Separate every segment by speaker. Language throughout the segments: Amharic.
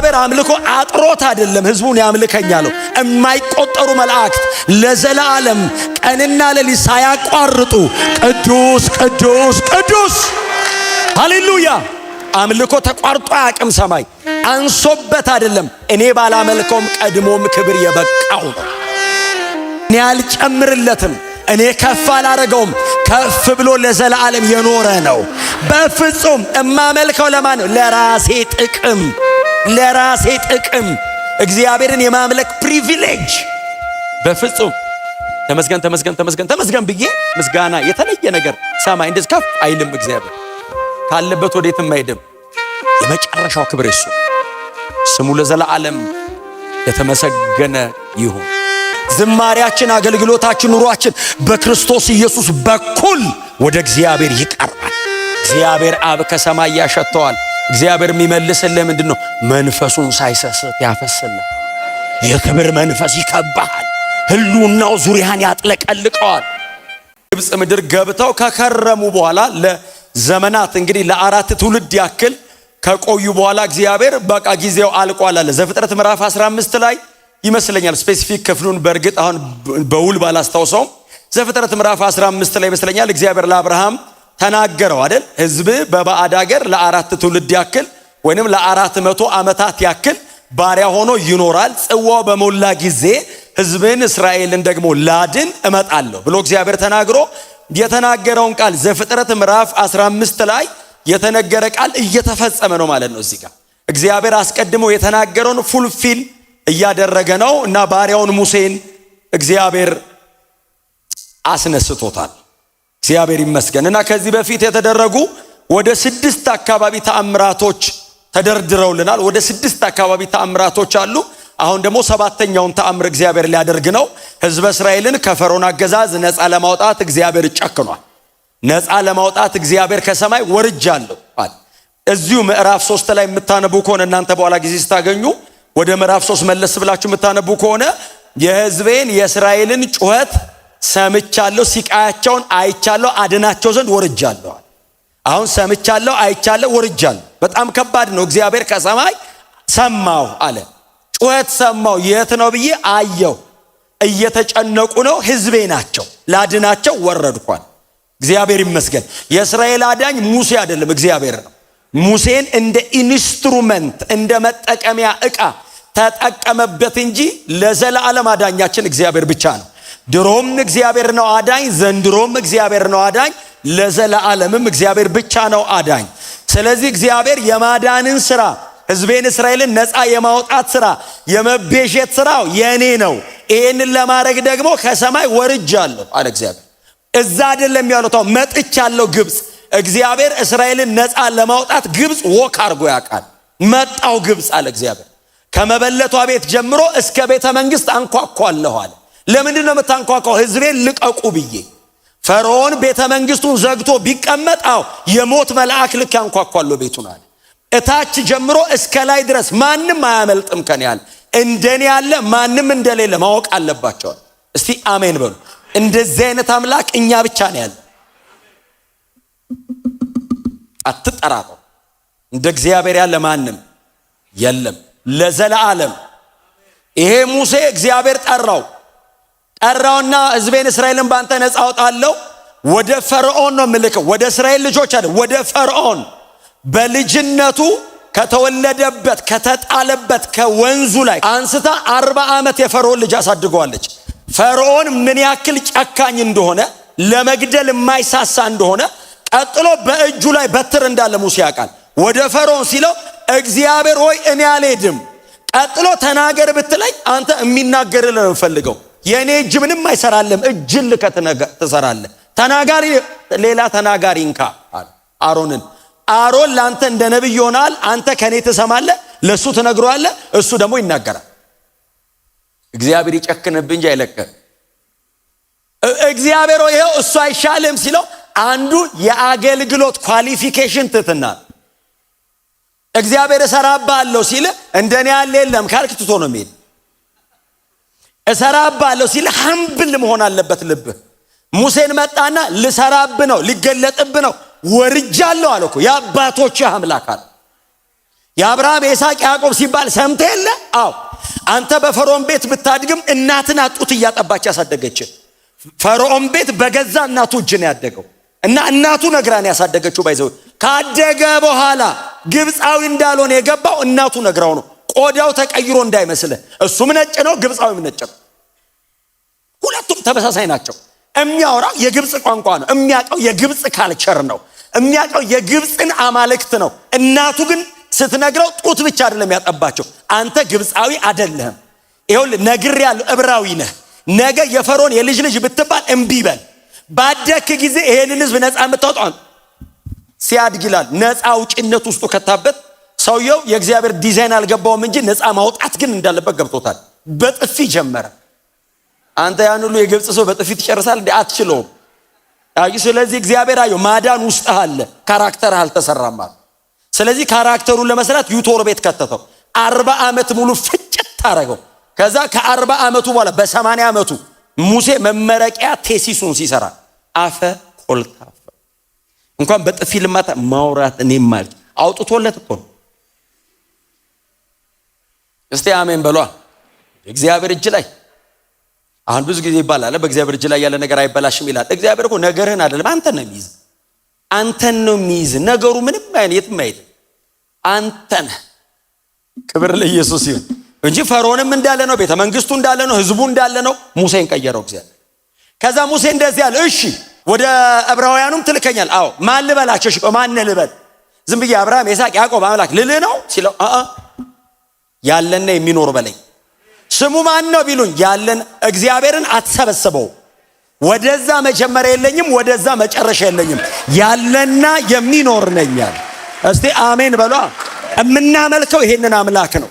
Speaker 1: እግዚአብሔር አምልኮ አጥሮት አይደለም ህዝቡን ያምልከኛለው። የማይቆጠሩ መላእክት ለዘላለም ቀንና ሌሊት ሳያቋርጡ ቅዱስ ቅዱስ ቅዱስ ሃሌሉያ። አምልኮ ተቋርጦ አያውቅም። ሰማይ አንሶበት አይደለም። እኔ ባላመልከውም ቀድሞም ክብር የበቃው ነው። እኔ አልጨምርለትም፣ እኔ ከፍ አላረገውም። ከፍ ብሎ ለዘላለም የኖረ ነው። በፍጹም እማመልከው ለማን ነው? ለራሴ ጥቅም፣ ለራሴ ጥቅም። እግዚአብሔርን የማምለክ ፕሪቪሌጅ በፍጹም ተመስገን ተመስገን ተመስገን ተመስገን ብዬ ምስጋና የተለየ ነገር ሰማይ እንደዚህ ከፍ አይልም። እግዚአብሔር ካለበት ወዴትም አይደም። የመጨረሻው ክብር እሱ ስሙ ለዘላለም የተመሰገነ ይሁን። ዝማሪያችን፣ አገልግሎታችን፣ ኑሯችን በክርስቶስ ኢየሱስ በኩል ወደ እግዚአብሔር ይቀርባል። እግዚአብሔር አብ ከሰማይ ያሸተዋል። እግዚአብሔር የሚመልስልህ ምንድነው? መንፈሱን ሳይሰስት ያፈስልህ። የክብር መንፈስ ይከባሃል። ህልውናው ዙሪያን ያጥለቀልቀዋል። ግብፅ ምድር ገብተው ከከረሙ በኋላ ለዘመናት እንግዲህ ለአራት ትውልድ ያክል ከቆዩ በኋላ እግዚአብሔር በቃ ጊዜው አልቋል አለ። ዘፍጥረት ምዕራፍ 15 ላይ ይመስለኛል ስፔሲፊክ ክፍሉን በእርግጥ አሁን በውል ባላስታውሰውም ዘፍጥረት ምዕራፍ 15 ላይ ይመስለኛል እግዚአብሔር ለአብርሃም ተናገረው አይደል? ህዝብ በባዕድ ሀገር ለአራት ትውልድ ያክል ወይንም ለ400 ዓመታት ያክል ባሪያ ሆኖ ይኖራል። ጽዋው በሞላ ጊዜ ህዝብን እስራኤልን ደግሞ ላድን እመጣለሁ ብሎ እግዚአብሔር ተናግሮ የተናገረውን ቃል ዘፍጥረት ምዕራፍ 15 ላይ የተነገረ ቃል እየተፈጸመ ነው ማለት ነው። እዚህ ጋር እግዚአብሔር አስቀድሞ የተናገረውን ፉልፊል እያደረገ ነው እና ባሪያውን ሙሴን እግዚአብሔር አስነስቶታል። እግዚአብሔር ይመስገን። እና ከዚህ በፊት የተደረጉ ወደ 6 አካባቢ ተአምራቶች ተደርድረውልናል። ወደ 6 አካባቢ ተአምራቶች አሉ። አሁን ደግሞ 7ኛውን ተአምር እግዚአብሔር ሊያደርግ ነው። ህዝበ እስራኤልን ከፈርዖን አገዛዝ ነፃ ለማውጣት እግዚአብሔር ጨክኗል። ነፃ ለማውጣት እግዚአብሔር ከሰማይ ወርጃለሁ አለ። እዚሁ ምዕራፍ 3 ላይ የምታነቡ ከሆነ እናንተ በኋላ ጊዜ ስታገኙ ወደ ምዕራፍ 3 መለስ ብላችሁ የምታነቡ ከሆነ የህዝቤን የእስራኤልን ጩኸት ሰምቻለሁ፣ ሲቃያቸውን አይቻለሁ፣ አድናቸው ዘንድ ወርጃለሁ። አሁን ሰምቻለሁ፣ አይቻለሁ፣ ወርጃለሁ። በጣም ከባድ ነው። እግዚአብሔር ከሰማይ ሰማው አለ። ጩኸት ሰማው። የት ነው ብዬ አየው። እየተጨነቁ ነው፣ ህዝቤ ናቸው፣ ላድናቸው ወረድኳል። እግዚአብሔር ይመስገን። የእስራኤል አዳኝ ሙሴ አይደለም፣ እግዚአብሔር ነው። ሙሴን እንደ ኢንስትሩመንት እንደ መጠቀሚያ ዕቃ ተጠቀመበት እንጂ ለዘላለም አዳኛችን እግዚአብሔር ብቻ ነው። ድሮም እግዚአብሔር ነው አዳኝ፣ ዘንድሮም እግዚአብሔር ነው አዳኝ፣ ለዘላለምም እግዚአብሔር ብቻ ነው አዳኝ። ስለዚህ እግዚአብሔር የማዳንን ስራ ህዝቤን እስራኤልን ነፃ የማውጣት ስራ የመቤዠት ስራው የኔ ነው። ይሄንን ለማድረግ ደግሞ ከሰማይ ወርጃለሁ አለ እግዚአብሔር። እዛ አይደለም ያለው መጥቻለሁ ግብፅ። እግዚአብሔር እስራኤልን ነፃ ለማውጣት ግብፅ ወክ አድርጎ ያውቃል። መጣው ግብፅ አለ እግዚአብሔር። ከመበለቷ ቤት ጀምሮ እስከ ቤተ መንግስት አንኳኳለሁ አለ። ለምንድን ነው የምታንኳኳው? ህዝቤን ልቀቁ ብዬ። ፈርዖን ቤተ መንግስቱን ዘግቶ ቢቀመጣው የሞት መልአክ ልክ አንኳኳለሁ ቤቱን አለ። እታች ጀምሮ እስከ ላይ ድረስ ማንም አያመልጥም ከኔ አለ። እንደኔ ያለ ማንም እንደሌለ ማወቅ አለባቸው። እስቲ አሜን በሉ። እንደዚህ አይነት አምላክ እኛ ብቻ ነው ያለ። አትጠራጠሩ። እንደ እግዚአብሔር ያለ ማንም የለም ለዘላለም። ይሄ ሙሴ እግዚአብሔር ጠራውና ህዝቤን እስራኤልን ባንተ ነፃ አውጣለሁ ወደ ፈርዖን ነው ምልከው። ወደ እስራኤል ልጆች አይደል፣ ወደ ፈርዖን። በልጅነቱ ከተወለደበት ከተጣለበት ከወንዙ ላይ አንስታ 40 ዓመት የፈርዖን ልጅ አሳድገዋለች። ፈርዖን ምን ያክል ጨካኝ እንደሆነ ለመግደል የማይሳሳ እንደሆነ ቀጥሎ በእጁ ላይ በትር እንዳለ ሙሴ ያውቃል። ወደ ፈርዖን ሲለው እግዚአብሔር ሆይ እኔ አልሄድም፣ ቀጥሎ ተናገር ብትለኝ አንተ የሚናገርልህ ነው ፈልገው። የኔ እጅ ምንም አይሰራልም፣ እጅን ልከት ትሰራለህ። ተናጋሪ ሌላ ተናጋሪ እንካ አሮንን። አሮን ላንተ እንደ ነብይ ይሆናል። አንተ ከኔ ትሰማለህ፣ ለሱ ትነግረዋለህ፣ እሱ ደግሞ ይናገራል። እግዚአብሔር ይጨክንብህ እንጂ አይለቅህ። እግዚአብሔር ይሄው እሱ አይሻልም ሲለው አንዱ የአገልግሎት ኳሊፊኬሽን ትትና። እግዚአብሔር እሰራባለሁ ሲል እንደኔ ያለ የለም ካልክ ትቶ ነው የሚል። እሰራባለሁ ሲል ሀምብል መሆን አለበት ልብህ። ሙሴን መጣና ልሰራብ ነው ሊገለጥብ ነው ወርጃለሁ አለ እኮ። የአባቶች አምላክ አለ። የአብርሃም የይስሐቅ ያዕቆብ ሲባል ሰምተህ የለ? አዎ። አንተ በፈርዖን ቤት ብታድግም እናትን ጡት እያጠባች ያሳደገች። ፈርዖን ቤት በገዛ እናቱ እጅ ነው ያደገው እና እናቱ ነግራን ያሳደገችው። ባይዘው ካደገ በኋላ ግብፃዊ እንዳልሆነ የገባው እናቱ ነግራው ነው። ቆዳው ተቀይሮ እንዳይመስል እሱም ነጭ ነው፣ ግብፃዊም ነጭ ነው። ሁለቱም ተመሳሳይ ናቸው። የሚያወራው የግብፅ ቋንቋ ነው። የሚያውቀው የግብፅ ካልቸር ነው። የሚያውቀው የግብፅን አማልክት ነው። እናቱ ግን ስትነግረው ጡት ብቻ አይደለም ያጠባቸው። አንተ ግብፃዊ አይደለህም፣ ይኸውልህ ነግሬሃለሁ፣ ዕብራዊ ነህ። ነገ የፈርዖን የልጅ ልጅ ብትባል እምቢ በል። ባደክ ጊዜ ይሄንን ህዝብ ነፃ የምታወጣው ሲያድግ ይላል። ነፃ አውጪነት ውስጡ ከታበት ሰውየው የእግዚአብሔር ዲዛይን አልገባውም እንጂ ነፃ ማውጣት ግን እንዳለበት ገብቶታል። በጥፊ ጀመረ። አንተ ያን ሁሉ የግብፅ ሰው በጥፊ ትጨርሳል እንዴ? አትችለውም። ስለዚህ እግዚአብሔር አየው ማዳን ውስጥ አለ፣ ካራክተር አልተሰራም ማለት። ስለዚህ ካራክተሩን ለመስራት ዩቶር ቤት ከተተው። 40 ዓመት ሙሉ ፍጭት ታረገው። ከዛ ከ40 ዓመቱ በኋላ በ80 ዓመቱ ሙሴ መመረቂያ ቴሲሱን ሲሰራ አፈ ኮልታፈ እንኳን በጥፊ ልማታ ማውራት እኔ ማለት አውጥቶለት እኮ ነው። እስቲ አሜን በሏ። እግዚአብሔር እጅ ላይ አሁን ብዙ ጊዜ ይባላል በእግዚአብሔር እጅ ላይ ያለ ነገር አይበላሽም ይላል። እግዚአብሔር እኮ ነገርህን አይደለም አንተን ነው የሚይዝ። አንተን ነው የሚይዝ። ነገሩ ምንም አይነት የትም አይደለም አንተን። ክብር ለኢየሱስ ይሁን እንጂ ፈርዖንም እንዳለ ነው፣ ቤተ መንግስቱ እንዳለ ነው፣ ህዝቡ እንዳለ ነው። ሙሴን ቀየረው እግዚአብሔር። ከዛ ሙሴ እንደዚህ ያለ እሺ ወደ ዕብራውያኑም ትልከኛል። አዎ ማን ልበላቸው? እሺ ማን ልበል? ዝም ብዬ አብርሃም ይስሐቅ ያዕቆብ አምላክ ልልህ ነው ሲለው ያለና የሚኖር በለኝ። ስሙ ማን ነው ቢሉኝ ያለን እግዚአብሔርን አትሰበስበው። ወደዛ መጀመሪያ የለኝም፣ ወደዛ መጨረሻ የለኝም፣ ያለና የሚኖር ነኛል። እስቲ አሜን በሏ። የምናመልከው ይሄንን አምላክ ነው።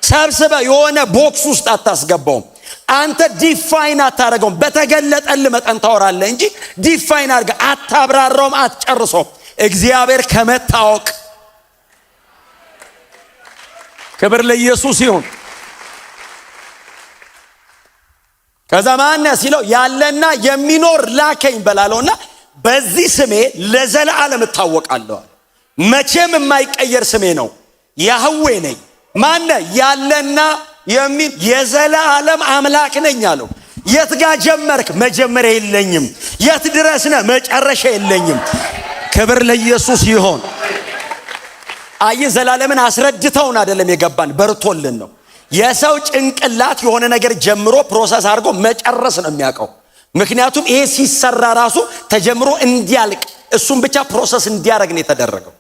Speaker 1: ሰብስበ የሆነ ቦክስ ውስጥ አታስገባውም። አንተ ዲፋይን አታረገውም። በተገለጠል መጠን ታወራለህ እንጂ ዲፋይን አድርገህ አታብራራውም፣ አትጨርሰውም። እግዚአብሔር ከመታወቅ ክብር ለኢየሱስ ይሁን። ከዛ ማን ሲለው ያለና የሚኖር ላከኝ በላለውና በዚህ ስሜ ለዘላለም እታወቃለሁ። መቼም የማይቀየር ስሜ ነው። ያህዌ ነኝ። ማን ያለና የዘላለም አምላክ ነኝ አለው። የት ጋር ጀመርክ? መጀመሪያ የለኝም። የት ድረስ ነህ? መጨረሻ የለኝም። ክብር ለኢየሱስ ይሁን። አይ ዘላለምን አስረድተውን አይደለም የገባን፣ በርቶልን ነው። የሰው ጭንቅላት የሆነ ነገር ጀምሮ ፕሮሰስ አድርጎ መጨረስ ነው የሚያውቀው። ምክንያቱም ይሄ ሲሰራ ራሱ ተጀምሮ እንዲያልቅ እሱም ብቻ ፕሮሰስ እንዲያደርግ ነው የተደረገው።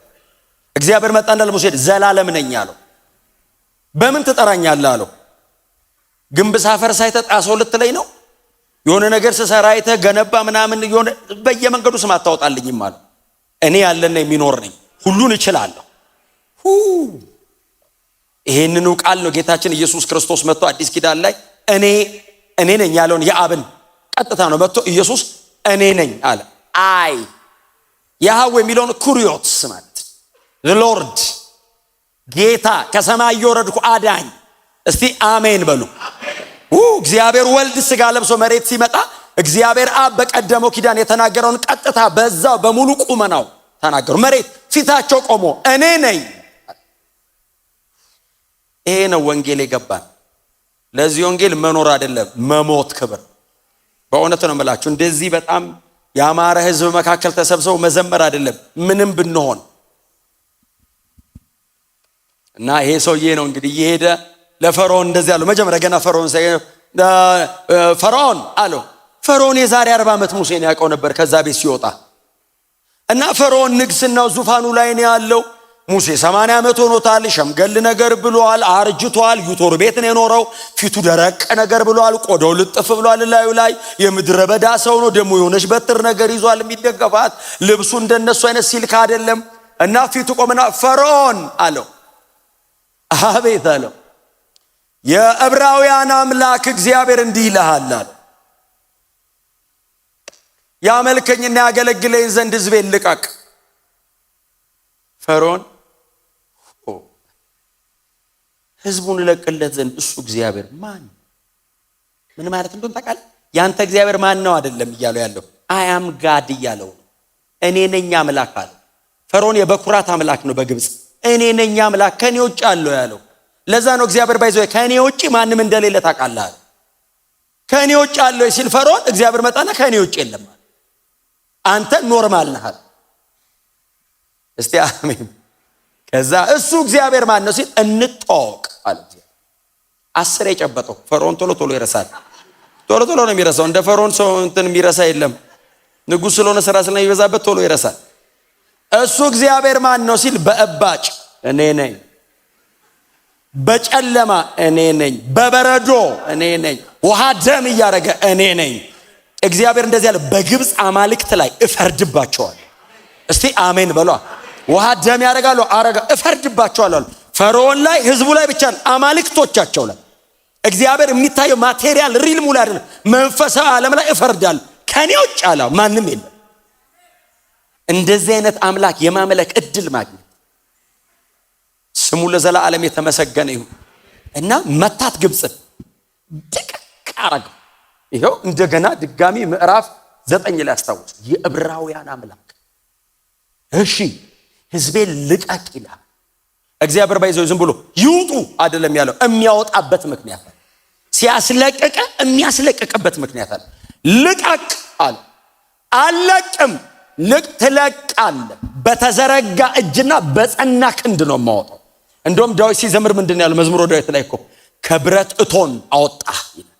Speaker 1: እግዚአብሔር መጣና ለሙሴ ዘላለም ነኝ አለው። በምን ትጠራኛለህ አለው። ግንብ ሳፈርስ አይተህ ጣሰው ልትለኝ ነው? የሆነ ነገር ስሰራ አይተህ ገነባ ምናምን የሆነ በየመንገዱ ስም አታወጣልኝም አለው። እኔ ያለና የሚኖር ነኝ፣ ሁሉን እችላለሁ። ይሄንኑ ቃል ነው ጌታችን ኢየሱስ ክርስቶስ መጥቶ አዲስ ኪዳን ላይ እኔ ነኝ ያለውን የአብን ቀጥታ ነው መጥቶ ኢየሱስ እኔ ነኝ አለ። አይ ያህዌ የሚለውን ኩሪዮስ ማለት ሎርድ ጌታ ከሰማይ የወረድኩ አዳኝ። እስቲ አሜን በሉ። እግዚአብሔር ወልድ ስጋ ለብሶ መሬት ሲመጣ እግዚአብሔር አብ በቀደመው ኪዳን የተናገረውን ቀጥታ በዛው በሙሉ ቁመናው ተናገሩ። መሬት ፊታቸው ቆሞ እኔ ነኝ። ይሄ ነው ወንጌል የገባን። ለዚህ ወንጌል መኖር አይደለም መሞት ክብር። በእውነት ነው የምላችሁ። እንደዚህ በጣም ያማረ ህዝብ መካከል ተሰብስበው መዘመር አይደለም ምንም ብንሆን እና ይሄ ሰውዬ ነው እንግዲህ እየሄደ ለፈርዖን እንደዚህ አለው። መጀመሪያ ገና ፈርዖን አለው። ፈርዖን የዛሬ 40 ዓመት ሙሴን ያውቀው ነበር ከዛ ቤት ሲወጣ እና ፈርዖን ንግስናው ዙፋኑ ላይ ነው ያለው። ሙሴ 80 ዓመት ሆኖታል። ሸምገል ነገር ብሏል፣ አርጅቷል። ዩቶር ቤት ነው የኖረው። ፊቱ ደረቅ ነገር ብሏል፣ ቆዳው ልጥፍ ብሏል። ላዩ ላይ የምድረ በዳ ሰው ነው። ደግሞ የሆነች በትር ነገር ይዟል የሚደገፋት። ልብሱ እንደነሱ አይነት ሲልክ አይደለም። እና ፊቱ ቆመና ፈርዖን አለው። አቤት አለው። የዕብራውያን አምላክ እግዚአብሔር እንዲህ ይልሃል አለ፣ ያመልከኝና ያገለግለኝ ዘንድ ሕዝቤን ልቀቅ። ፈርዖን ሕዝቡን ልለቅለት ዘንድ እሱ እግዚአብሔር ማን ምን ማለት እንደሆነ ታውቃለህ? ያንተ እግዚአብሔር ማን ነው አይደለም እያለው ያለው አያም ጋድ እያለው እኔ ነኝ አምላክ አለ። ፈርዖን የበኩራት አምላክ ነው በግብፅ እኔ ነኝ አምላክ ከኔ ውጭ አለው ያለው። ለዛ ነው እግዚአብሔር ባይዘው ከኔ ውጭ ማንም እንደሌለ ታውቃለህ። ከኔ ውጭ አለው ሲል ፈርዖን እግዚአብሔር መጣና ከኔ ውጭ የለም አንተ ኖርማል ነህ። እስቲ አሜን። ከዛ እሱ እግዚአብሔር ማን ነው ሲል እንጠዋወቅ አለ። 10 የጨበጠው ፈርዖን ቶሎ ይረሳል። ቶሎ ነው የሚረሳው። እንደ ፈርዖን ሰው እንትን የሚረሳ የለም። ንጉሥ ስለሆነ ስራ ስለሚበዛበት ቶሎ ይረሳል። እሱ እግዚአብሔር ማን ነው ሲል በእባጭ እኔ ነኝ፣ በጨለማ እኔ ነኝ፣ በበረዶ እኔ ነኝ፣ ውሃ ደም እያደረገ እኔ ነኝ። እግዚአብሔር እንደዚህ ያለ በግብፅ አማልክት ላይ እፈርድባቸዋል። እስቲ አሜን በሏ። ውሃ ደም ያደርጋሉ እፈርድባቸዋለሁ። ፈርዖን ላይ ህዝቡ ላይ ብቻ አማልክቶቻቸው ላይ እግዚአብሔር የሚታየው ማቴሪያል ሪል ሙሉ አይደለም፣ መንፈሳዊ ዓለም ላይ እፈርዳለሁ። ከኔ ውጭ አለ ማንም የለም። እንደዚህ አይነት አምላክ የማምለክ እድል ማግኘት ስሙ ለዘላለም የተመሰገነ ይሁን። እና መታት ግብፅን ድቅቅ አረገው። ይሄው እንደገና ድጋሚ ምዕራፍ 9 ላይ አስታውስ የዕብራውያን አምላክ እሺ ህዝቤን ልቀቅ ይላል እግዚአብሔር። ባይዘው ዝም ብሎ ይውጡ አይደለም ያለው፣ የሚያወጣበት ምክንያት አለ። ሲያስለቀቀ የሚያስለቀቀበት ምክንያት አለ። ልቀቅ አለ። አለቅም ትለቃለህ፣ በተዘረጋ እጅና በጸና ክንድ ነው የማወጣው። እንደውም ዳዊት ሲዘምር ምንድን ያለው መዝሙረ ዳዊት ላይ እኮ ከብረት እቶን አወጣህ ይላል።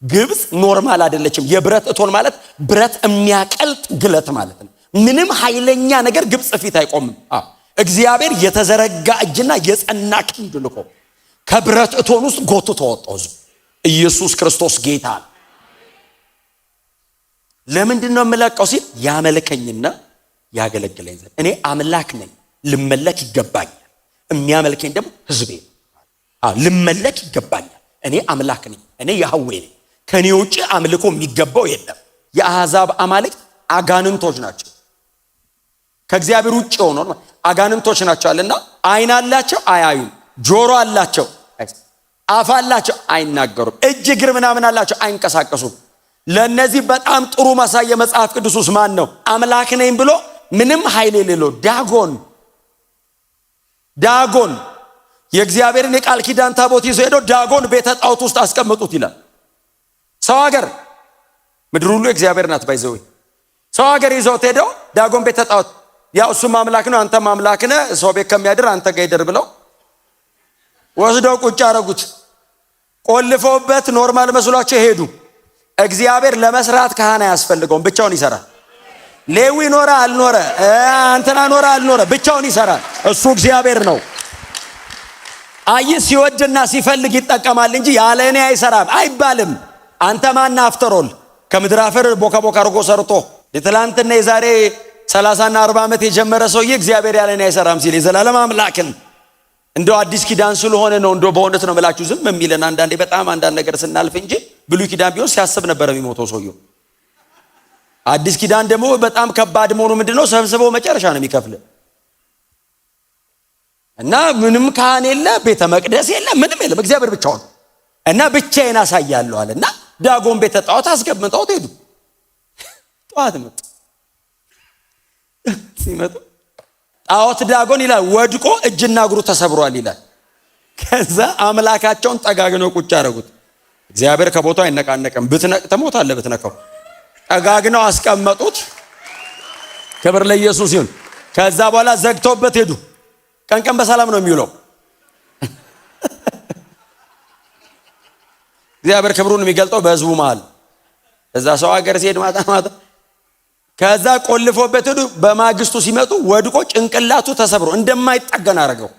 Speaker 1: ግብፅ ኖርማል አይደለችም። የብረት እቶን ማለት ብረት የሚያቀልጥ ግለት ማለት ነው። ምንም ኃይለኛ ነገር ግብፅ ፊት አይቆምም። እግዚአብሔር የተዘረጋ እጅና የጸና ክንድ ልኮ ከብረት እቶን ውስጥ ጎትቶ አወጣው። ኢየሱስ ክርስቶስ ጌታ ነው። ለምንድን ነው የምለቀው ሲል ያመልከኝና ያገለግለኝ ዘንድ እኔ አምላክ ነኝ፣ ልመለክ ይገባኛል። የሚያመልከኝ ደግሞ ህዝቤ ነው። ልመለክ ይገባኛል። እኔ አምላክ ነኝ፣ እኔ ያህዌ ነኝ። ከኔ ውጪ አምልኮ የሚገባው የለም። የአሕዛብ አማልክት አጋንንቶች ናቸው። ከእግዚአብሔር ውጪ ሆኖ አጋንንቶች ናቸው አለና አይን አላቸው አያዩም፣ ጆሮ አላቸው አፍ አላቸው አይናገሩም፣ እጅ እግር ምናምን አላቸው አይንቀሳቀሱም። ለነዚህ በጣም ጥሩ ማሳየ መጽሐፍ ቅዱስ ውስጥ ማን ነው? አምላክ ነኝ ብሎ ምንም ኃይል የሌለው ዳጎን የእግዚአብሔርን የቃል ኪዳን ታቦት ይዞ ሄዶ ዳጎን ቤተ ጣዖት ውስጥ አስቀምጡት ይላል። ሰው ሀገር ምድር ሁሉ እግዚአብሔር ናት። ባይዘው ሰው ሀገር ይዞት ሄደው ዳጎን ቤተ ጣዖት ያው እሱም አምላክ ነው አንተም አምላክ ነህ፣ ሰው ቤት ከሚያድር አንተ ጋር ይደር ብለው ወስደው ቁጭ አረጉት። ቆልፈውበት ኖርማል መስሏቸው ሄዱ። እግዚአብሔር ለመስራት ካህን አያስፈልገውም፣ ብቻውን ይሰራል። ሌዊ ኖረ አልኖረ አንተና ኖረ አልኖረ ብቻውን ይሰራል። እሱ እግዚአብሔር ነው። አይ ሲወድና ሲፈልግ ይጠቀማል እንጂ ያለ እኔ አይሰራም አይባልም። አንተ ማን አፍተሮል ከምድር አፈር ቦካ አርጎ ሰርቶ የትላንትና የዛሬ 30 እና 40 ዓመት የጀመረ ሰውዬ እግዚአብሔር ያለ እኔ አይሰራም ሲል የዘላለም አምላክን እንደው አዲስ ኪዳን ስለሆነ ነው እንደው በእውነት ነው መላችሁ ዝም የሚለን አንዳንዴ በጣም አንዳንድ ነገር ስናልፍ እንጂ ብሉይ ኪዳን ቢሆን ሲያስብ ነበር የሚሞተው ሰውዬው። አዲስ ኪዳን ደግሞ በጣም ከባድ መሆኑ ምንድነው ሰብስበው መጨረሻ ነው የሚከፍል እና ምንም ካህን የለ፣ ቤተ መቅደስ የለ፣ ምንም የለም፣ እግዚአብሔር ብቻውን እና ብቻዬን አሳያለሁ አለና ዳጎን ቤተ ጣዖት አስገብተውት ሄዱ። ጣዖት መጡ። ሲመጡ ጣዖት ዳጎን ይላል ወድቆ እጅና እግሩ ተሰብሯል ይላል። ከዛ አምላካቸውን ጠጋግነው ቁጭ አደረጉት። እግዚአብሔር ከቦታው አይነቃነቅም። ትሞታለህ ብትነካው። ጠጋግነው አስቀመጡት። ክብር ለኢየሱስ ይሁን። ከዛ በኋላ ዘግተውበት ሄዱ። ቀን በሰላም ነው የሚውለው። እግዚአብሔር ክብሩን የሚገልጠው በህዝቡ መሃል። እዛ ሰው ሀገር ሲሄድ ማታ ከዛ ቆልፎበት ሄዱ። በማግስቱ ሲመጡ ወድቆ ጭንቅላቱ ተሰብሮ እንደማይጠገን አደረገው።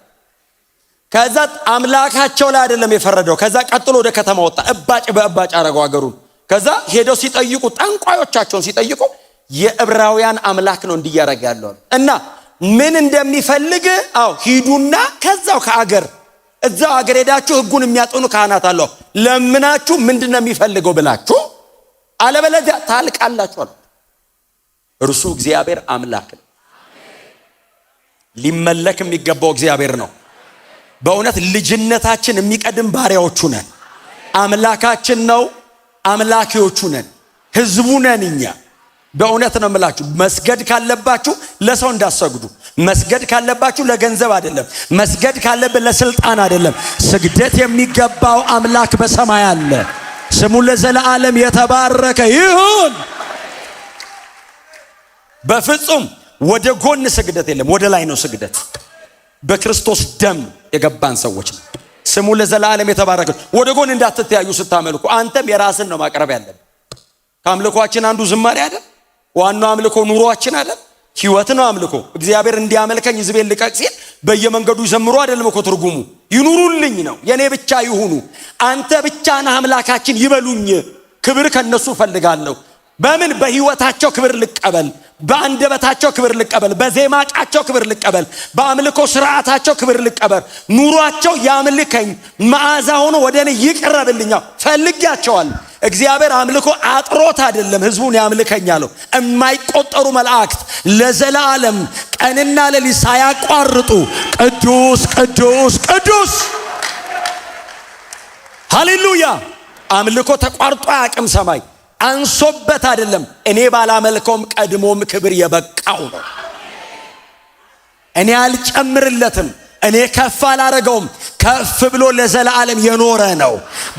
Speaker 1: ከዛ አምላካቸው ላይ አይደለም የፈረደው። ከዛ ቀጥሎ ወደ ከተማ ወጣ። እባጭ በእባጭ አደረገው አገሩን። ከዛ ሄደው ሲጠይቁ ጠንቋዮቻቸውን ሲጠይቁ የዕብራውያን አምላክ ነው እንዲያረጋ ያለው እና ምን እንደሚፈልግ ሂዱና ከዛው ከአገር እዛው አገር ሄዳችሁ ህጉን የሚያጠኑ ካህናት አለው ለምናችሁ ምንድነው የሚፈልገው ብላችሁ አለበለዚያ ታልቃላችሁ አለ። እርሱ እግዚአብሔር አምላክ ነው። ሊመለክ የሚገባው እግዚአብሔር ነው። በእውነት ልጅነታችን የሚቀድም ባሪያዎቹ ነን። አምላካችን ነው። አምላኪዎቹ ነን። ህዝቡ ነን እኛ። በእውነት ነው የምላችሁ። መስገድ ካለባችሁ ለሰው እንዳሰግዱ፣ መስገድ ካለባችሁ ለገንዘብ አይደለም። መስገድ ካለብን ለስልጣን አይደለም። ስግደት የሚገባው አምላክ በሰማይ አለ። ስሙ ለዘላለም የተባረከ ይሁን። በፍጹም ወደ ጎን ስግደት የለም፣ ወደ ላይ ነው ስግደት። በክርስቶስ ደም የገባን ሰዎች ነው። ስሙ ለዘላለም የተባረከ። ወደ ጎን እንዳትተያዩ ስታመልኩ። አንተም የራስን ነው ማቅረብ ያለብን። ከአምልኮአችን አንዱ ዝማሬ አይደል? ዋናው አምልኮ ኑሮአችን አይደል? ህይወት ነው አምልኮ። እግዚአብሔር እንዲያመልከኝ ሕዝቤን ልቀቅ ሲል በየመንገዱ ይዘምሩ አይደለም እኮ ትርጉሙ። ይኑሩልኝ ነው፣ የኔ ብቻ ይሁኑ፣ አንተ ብቻ ነህ አምላካችን ይበሉኝ። ክብር ከነሱ ፈልጋለሁ። በምን? በህይወታቸው ክብር ልቀበል፣ በአንደበታቸው ክብር ልቀበል፣ በዜማቃቸው ክብር ልቀበል፣ በአምልኮ ስርዓታቸው ክብር ልቀበል። ኑሯቸው ያምልከኝ፣ መዓዛ ሆኖ ወደ እኔ ይቅረብልኝ። ፈልጊያቸዋል። እግዚአብሔር አምልኮ አጥሮት አይደለም ህዝቡን ያምልከኛለሁ። የማይቆጠሩ መላእክት ለዘላለም ቀንና ሌሊት ሳያቋርጡ ቅዱስ ቅዱስ ቅዱስ። ሃሌሉያ። አምልኮ ተቋርጦ አያውቅም። ሰማይ አንሶበት አይደለም። እኔ ባላመልከውም ቀድሞም ክብር የበቃው ነው። እኔ አልጨምርለትም፣ እኔ ከፍ አላረገውም። ከፍ ብሎ ለዘላለም የኖረ ነው።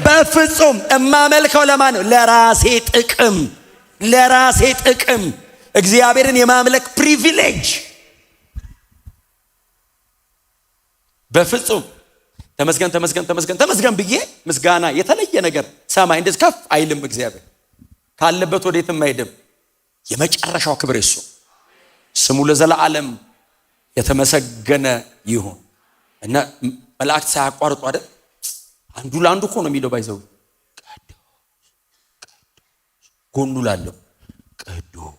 Speaker 1: በፍጹም እማመልከው ለማን ነው? ለራሴ ጥቅም፣ ለራሴ ጥቅም። እግዚአብሔርን የማምለክ ፕሪቪሌጅ በፍጹም ተመስገን ተመስገን ተመስገን ተመስገን ብዬ ምስጋና የተለየ ነገር ሰማይ እንደዚህ ከፍ አይልም። እግዚአብሔር ካለበት ወዴትም አይደም። የመጨረሻው ክብር እሱ። ስሙ ለዘላለም የተመሰገነ ይሁን። እና መላእክት ሳያቋርጡ አይደል? አንዱ ለአንዱ እኮ ነው የሚለው። ባይዘው ጎኑ ላለው ቅዱስ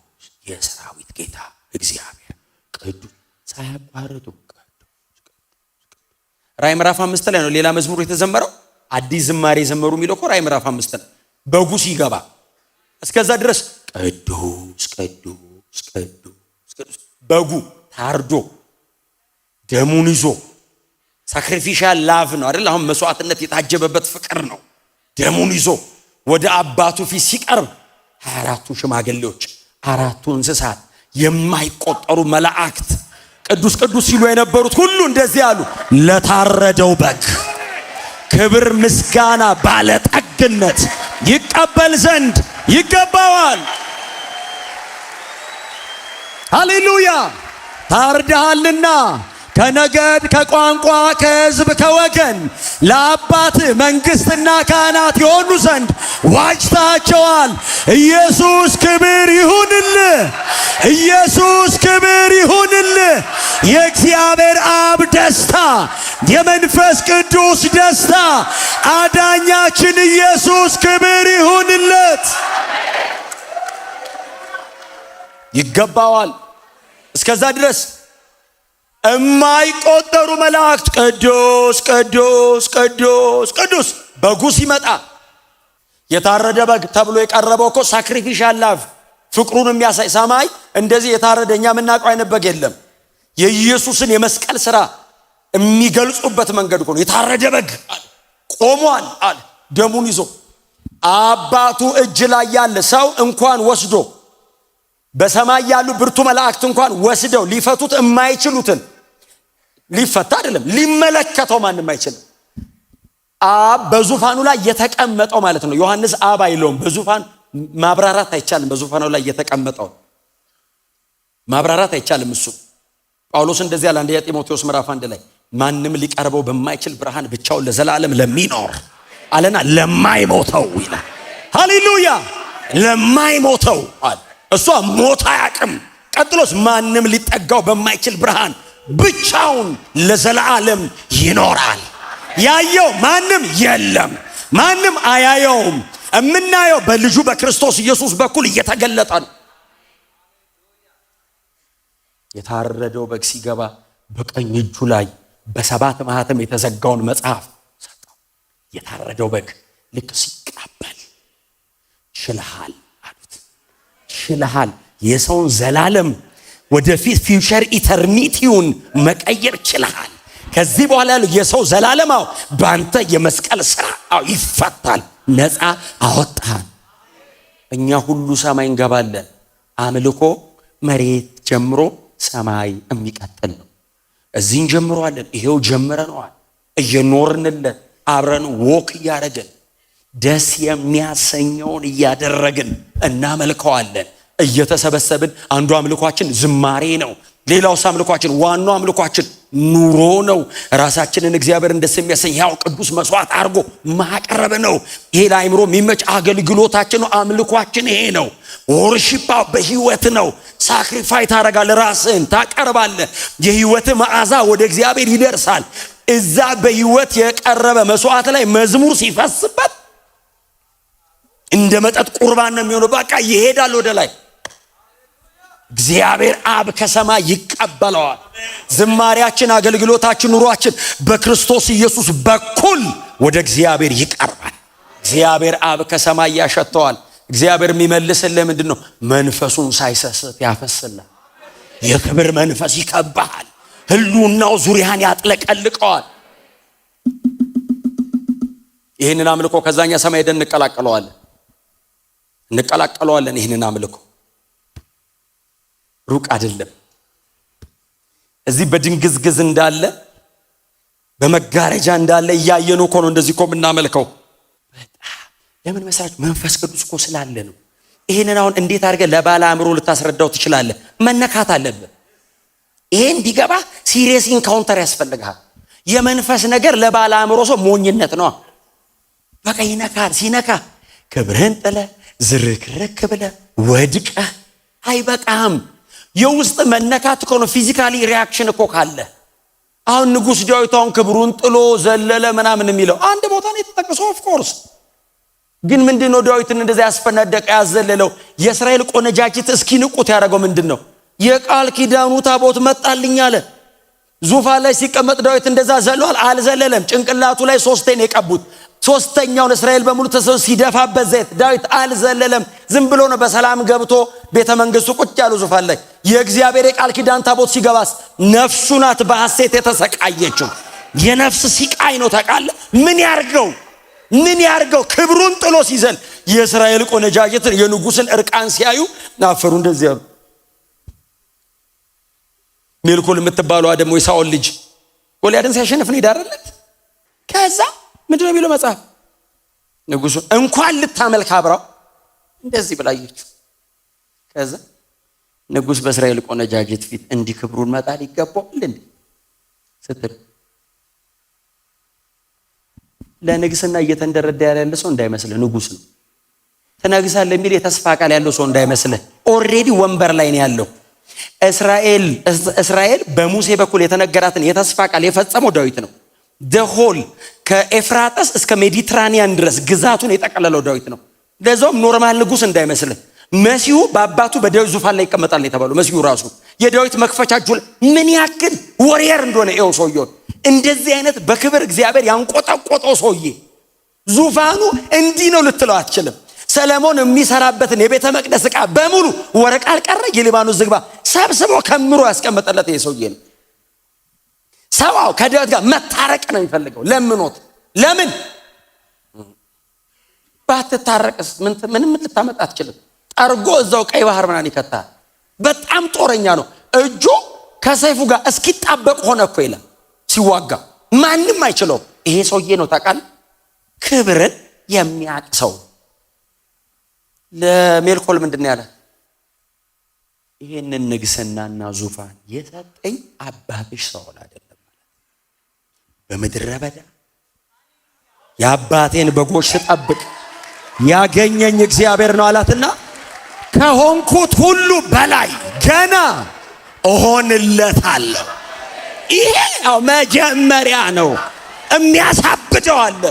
Speaker 1: የሰራዊት ጌታ እግዚአብሔር ቅዱስ ሳያቋርጡ። ራዕይ ምዕራፍ 5 ላይ ነው ሌላ መዝሙር የተዘመረው። አዲስ ዝማሬ ዘመሩ የሚለው እኮ ራዕይ ምዕራፍ 5 ነው። በጉ ሲገባ እስከዛ ድረስ ቅዱስ ቅዱስ ቅዱስ ቅዱስ። በጉ ታርዶ ደሙን ይዞ ሳክሪፊሻል ላቭ ነው አይደል? አሁን መስዋዕትነት የታጀበበት ፍቅር ነው። ደሙን ይዞ ወደ አባቱ ፊት ሲቀርብ 24ቱ ሽማግሌዎች፣ 4ቱ እንስሳት፣ የማይቆጠሩ መላእክት ቅዱስ ቅዱስ ሲሉ የነበሩት ሁሉ እንደዚህ አሉ። ለታረደው በግ ክብር፣ ምስጋና፣ ባለጠግነት ይቀበል ዘንድ ይገባዋል። ሃሌሉያ። ታርደሃልና ከነገድ ከቋንቋ ከሕዝብ ከወገን ለአባት መንግስትና ካህናት የሆኑ ዘንድ ዋጅታቸዋል። ኢየሱስ ክብር ይሁንልህ፣ ኢየሱስ ክብር ይሁንልህ። የእግዚአብሔር አብ ደስታ፣ የመንፈስ ቅዱስ ደስታ፣ አዳኛችን ኢየሱስ ክብር ይሁንለት። ይገባዋል። እስከዛ ድረስ የማይቆጠሩ መላእክት ቅዱስ ቅዱስ ቅዱስ ቅዱስ። በጉ ሲመጣ የታረደ በግ ተብሎ የቀረበው እኮ ሳክሪፊሻል ላቭ ፍቅሩን የሚያሳይ። ሰማይ እንደዚህ የታረደ እኛ የምናውቀው አይነት በግ የለም። የኢየሱስን የመስቀል ስራ የሚገልጹበት መንገድ እኮ ነው። የታረደ በግ አለ፣ ቆሟል አለ፣ ደሙን ይዞ አባቱ እጅ ላይ ያለ ሰው እንኳን ወስዶ በሰማይ ያሉ ብርቱ መላእክት እንኳን ወስደው ሊፈቱት የማይችሉትን ሊፈታ አይደለም ሊመለከተው ማንም አይችልም። አብ በዙፋኑ ላይ የተቀመጠው ማለት ነው። ዮሐንስ አብ አይለውም። በዙፋን ማብራራት አይቻልም። በዙፋኑ ላይ የተቀመጠው ማብራራት አይቻልም። እሱ ጳውሎስ እንደዚህ ያለ አንደኛ ጢሞቴዎስ ምዕራፍ 1 ላይ ማንም ሊቀርበው በማይችል ብርሃን ብቻውን ለዘላለም ለሚኖር አለና ለማይሞተው ይላል። ሃሌሉያ። ለማይሞተው አለ። እሷ ሞት አያውቅም። ቀጥሎስ ማንም ሊጠጋው በማይችል ብርሃን ብቻውን ለዘላለም ይኖራል። ያየው ማንም የለም፣ ማንም አያየውም። የምናየው በልጁ በክርስቶስ ኢየሱስ በኩል እየተገለጠ ነው። የታረደው በግ ሲገባ በቀኝ እጁ ላይ በ7 ማኅተም የተዘጋውን መጽሐፍ ሰጠው። የታረደው በግ ልክ ሲቀበል ችለሃል አሉት። ችለሃል። የሰውን ዘላለም ወደፊት ፊውቸር ኢተርኒቲውን መቀየር ችለሃል። ከዚህ በኋላ ያለው የሰው ዘላለማው በአንተ የመስቀል ስራ ይፈታል። ነፃ አወጣን። እኛ ሁሉ ሰማይ እንገባለን። አምልኮ መሬት ጀምሮ ሰማይ የሚቀጥል ነው። እዚህ እንጀምረዋለን። ይሄው ጀምረነዋል። እየኖርንለት አብረን ወክ እያደረግን ደስ የሚያሰኘውን እያደረግን እናመልከዋለን። እየተሰበሰብን አንዱ አምልኳችን ዝማሬ ነው። ሌላውስ አምልኳችን ዋናው አምልኳችን ኑሮ ነው። ራሳችንን እግዚአብሔርን ደስ የሚያሰኝ ያው ቅዱስ መስዋዕት አድርጎ ማቅረብ ነው። ይሄ ለአእምሮ የሚመች አገልግሎታችን ነው። አምልኳችን ይሄ ነው። ወርሺፕ በህይወት ነው። ሳክሪፋይ ታደርጋለህ፣ ራስህን ታቀርባለህ። የህይወት መዓዛ ወደ እግዚአብሔር ይደርሳል። እዛ በህይወት የቀረበ መስዋዕት ላይ መዝሙር ሲፈስበት እንደ መጠጥ ቁርባን ነው የሚሆነው። በቃ ይሄዳል ወደ ላይ። እግዚአብሔር አብ ከሰማይ ይቀበለዋል። ዝማሪያችን፣ አገልግሎታችን፣ ኑሯችን በክርስቶስ ኢየሱስ በኩል ወደ እግዚአብሔር ይቀርባል። እግዚአብሔር አብ ከሰማይ ያሸተዋል። እግዚአብሔር የሚመልስልህ ምንድን ነው? መንፈሱን ሳይሰስት ያፈስልሃል። የክብር መንፈስ ይከባሃል። ህልውናው ዙሪያን ያጥለቀልቀዋል። ይህንን አምልኮ ከዛኛ ሰማይ ሄደን እንቀላቀለዋለን። ይህንን አምልኮ ሩቅ አይደለም። እዚህ በድንግዝግዝ እንዳለ በመጋረጃ እንዳለ እያየነው እኮ ነው እንደዚህ እኮ የምናመልከው። በጣም ለምን መሰላችሁ? መንፈስ ቅዱስ እኮ ስላለ ነው። ይሄንን አሁን እንዴት አድርገህ ለባለ አእምሮ ልታስረዳው ትችላለህ? መነካት አለብህ። ይሄ እንዲገባ ሲሪየስ ኢንካውንተር ያስፈልግሃል። የመንፈስ ነገር ለባለ አእምሮ ሰው ሞኝነት ነው። በቃ ይነካል። ሲነካ ክብርህን ጥለህ ዝርክርክ ብለህ ወድቀህ አይበቃም። የውስጥ መነካት እኮ ነው። ፊዚካሊ ሪያክሽን እኮ ካለ አሁን ንጉሥ ዳዊት አሁን ክብሩን ጥሎ ዘለለ ምናምን የሚለው አንድ ቦታ ነው የተጠቀሰው። ኦፍ ኮርስ ግን ምንድነው ዳዊትን እንደዛ ያስፈነደቀ ያዘለለው? የእስራኤል ቆነጃጅት እስኪንቁት ያደረገው ምንድነው? የቃል ኪዳኑ ታቦት መጣልኝ አለ። ዙፋን ላይ ሲቀመጥ ዳዊት እንደዛ ዘሏል? አልዘለለም። ጭንቅላቱ ላይ ሶስቴን የቀቡት ሶስተኛውን እስራኤል በሙሉ ተሰብስቦ ሲደፋበት ዘይት ዳዊት አልዘለለም። ዝም ብሎ ነው በሰላም ገብቶ ቤተ መንግስቱ ቁጭ ያሉ ዙፋን ላይ። የእግዚአብሔር የቃል ኪዳን ታቦት ሲገባስ ነፍሱ ናት በሐሴት የተሰቃየችው። የነፍስ ሲቃይ ነው ታውቃለህ። ምን ያርገው? ክብሩን ጥሎ ሲዘል የእስራኤል ቆነጃጅትን የንጉስን እርቃን ሲያዩ ናፈሩ። እንደዚህ ያሉ ሜልኮል የምትባለው ደግሞ የሳኦል ልጅ ጎልያድን ሲያሸንፍ ነው ይዳረለት። ከዛ ምንድነው የሚለው መጽሐፍ? ንጉሱ እንኳን ልታመልክ አብራው እንደዚህ ብላየችው። ከዛ ንጉስ በእስራኤል ቆነጃጅት ፊት እንዲህ ክብሩን መጣል ይገባዋል እንዴ ስትል ለንግስና እየተንደረደ ያለ ሰው እንዳይመስልህ። ንጉስ ነው ተነግሳለህ የሚል የተስፋ ቃል ያለው ሰው እንዳይመስልህ። ኦሬዲ ወንበር ላይ ነው ያለው። እስራኤል በሙሴ በኩል የተነገራትን የተስፋ ቃል የፈጸመው ዳዊት ነው። ደሆል ከኤፍራጥስ እስከ ሜዲትራኒያን ድረስ ግዛቱን የጠቀለለው ዳዊት ነው። ለዛውም ኖርማል ንጉስ እንዳይመስልህ። መሲሁ በአባቱ በዳዊት ዙፋን ላይ ይቀመጣል የተባለው መሲሁ ራሱ የዳዊት መክፈቻ እጁ ላይ ምን ያክል ወሪየር እንደሆነ ይኸው ሰውየውን እንደዚህ አይነት በክብር እግዚአብሔር ያንቆጠቆጠው ሰውዬ ዙፋኑ እንዲህ ነው ልትለው አትችልም። ሰለሞን የሚሰራበትን የቤተ መቅደስ ዕቃ በሙሉ ወርቅ አልቀረ የሊባኖስ ዝግባ ሰብስቦ ከምሮ ያስቀመጠለት ይሄ ሰውዬ ነው። ሰዋው ከዳዊት ጋር መታረቅ ነው የሚፈልገው። ለምኖት ለምን ባትታረቅስ ምንም ልታመጣ አትችልም። ጠርጎ እዛው ቀይ ባህር ምናምን ይከታል። በጣም ጦረኛ ነው። እጁ ከሰይፉ ጋር እስኪጣበቅ ሆነ እኮ ይላል ሲዋጋ። ማንም አይችለው። ይሄ ሰውዬ ነው ታውቃለህ፣ ክብርን የሚያቅ ሰው። ለሜልኮል ምንድን ነው ያለ? ይሄንን ንግስናና ዙፋን የሰጠኝ አባትሽ ሳኦል አይደለም። በምድረ በዳ የአባቴን በጎች ስጠብቅ ያገኘኝ እግዚአብሔር ነው አላትና ከሆንኩት ሁሉ በላይ ገና እሆንለታለሁ። ይሄ መጀመሪያ ነው። የሚያሳብደው አለ